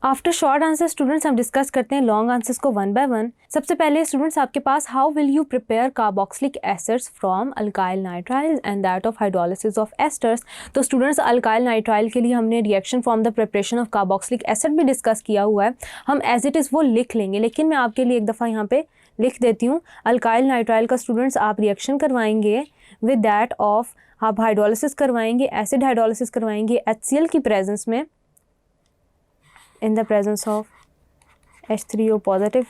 After short answer students हम discuss करते हैं लॉन्ग आंसर्स को वन बाय वन। सबसे पहले स्टूडेंट्स आपके पास how will you prepare carboxylic acids from alkyl nitrile and that of hydrolysis of esters. तो स्टूडेंट्स अल्काइल नाइट्राइल के लिए हमने reaction from the preparation of carboxylic acid भी डिस्कस किया हुआ है, हम एज इट इज़ वो लिख लेंगे, लेकिन मैं आपके लिए एक दफ़ा यहाँ पे लिख देती हूँ। अल्काइल नाइट्राइल का स्टूडेंट्स आप रिएक्शन करवाएंगे विद दैट ऑफ, आप हाइड्रोलिसिस करवाएंगे, एसिड हाइड्रोलिसिस करवाएंगे HCl की प्रेजेंस में, in the presence of H3O positive,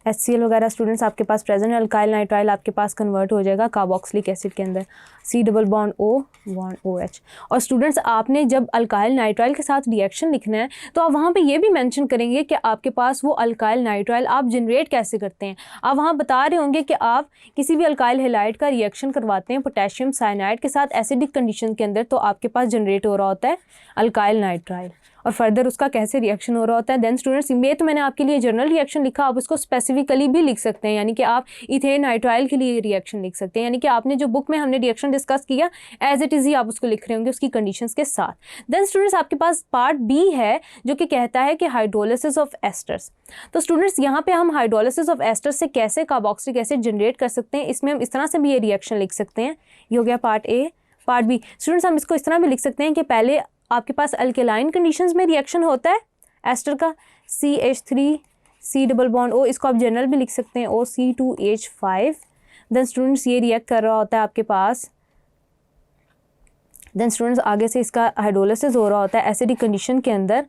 HCl वगैरह स्टूडेंट्स आपके पास प्रेजेंट है। अल्काइल नाइट्राइल आपके पास कन्वर्ट हो जाएगा कार्बोक्सिलिक एसिड के अंदर, C double bond O bond OH। और स्टूडेंट्स आपने जब अल्काइल नाइट्राइल के साथ रिएक्शन लिखना है तो आप वहाँ पे ये भी मेंशन करेंगे कि आपके पास वो अल्काइल नाइट्राइल आप जनरेट कैसे करते हैं। आप वहाँ बता रहे होंगे कि आप किसी भी अल्काइल हैलाइड का रिएक्शन करवाते हैं पोटेशियम साइनाइड के साथ एसिडिक कंडीशन के अंदर, तो आपके पास जनरेट हो रहा होता है अल्काइल नाइट्राइल, और फर्दर उसका कैसे रिएक्शन हो रहा होता है। देन स्टूडेंट्स ये तो मैंने आपके लिए जनरल रिएक्शन लिखा, आप उसको स्पेसिफिकली भी लिख सकते हैं, यानी कि आप इथेन नाइट्राइल के लिए रिएक्शन लिख सकते हैं, यानी कि आपने जो बुक में हमने रिएक्शन डिस्कस किया एज इट इज़ ही आप उसको लिख रहे होंगे उसकी कंडीशंस के साथ। देन स्टूडेंट्स आपके पास पार्ट बी है जो कि कहता है कि हाइड्रोलिसिस ऑफ एस्टर्स। तो स्टूडेंट्स यहाँ पे हम हाइड्रोलिसिस ऑफ एस्टर्स से कैसे कार्बोक्सिलिक एसिड जनरेट कर सकते हैं, इसमें हम इस तरह से भी ये रिएक्शन लिख सकते हैं। ये हो गया part A. Part B students हम इसको इस तरह भी लिख सकते हैं कि पहले आपके पास अल्केलाइन कंडीशंस में रिएक्शन होता है एस्टर का, CH3 C double bond O, इसको आप जनरल भी लिख सकते हैं OC2H5। देन स्टूडेंट्स ये रिएक्ट कर रहा होता है आपके पास, देन स्टूडेंट्स आगे से इसका हाइड्रोलिसिस हो रहा होता है एसिडिक कंडीशन के अंदर,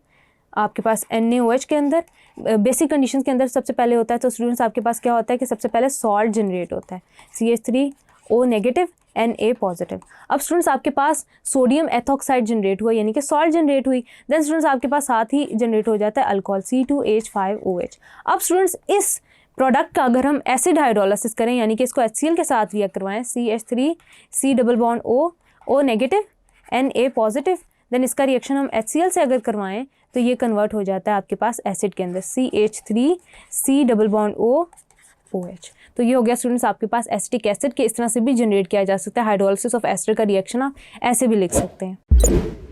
आपके पास NaOH के अंदर बेसिक कंडीशन के अंदर सबसे पहले होता है। तो स्टूडेंट्स आपके पास क्या होता है कि सबसे पहले सॉल्ट जनरेट होता है, CH3O नेगेटिव Na पॉजिटिव। अब स्टूडेंट्स आपके पास सोडियम एथॉक्साइड जनरेट हुआ, यानी कि सॉल्ट जनरेट हुई। देन स्टूडेंट्स आपके पास साथ ही जनरेट हो जाता है अल्कोहल C2H5OH। अब स्टूडेंट्स इस प्रोडक्ट का अगर हम एसिड हाइड्रोलिसिस करें, यानी कि इसको HCl के साथ रिएक्ट करवाएं, CH3 C double bond O negative Na positive, then इसका रिएक्शन हम HCl से अगर करवाएं तो ये कन्वर्ट हो जाता है आपके पास एसिड के अंदर, CH3 C double bond OH। तो ये हो गया स्टूडेंट्स आपके पास एसिटिक एसिड के इस तरह से भी जनरेट किया जा सकता है। हाइड्रोलिसिस ऑफ एस्टर का रिएक्शन आप ऐसे भी लिख सकते हैं।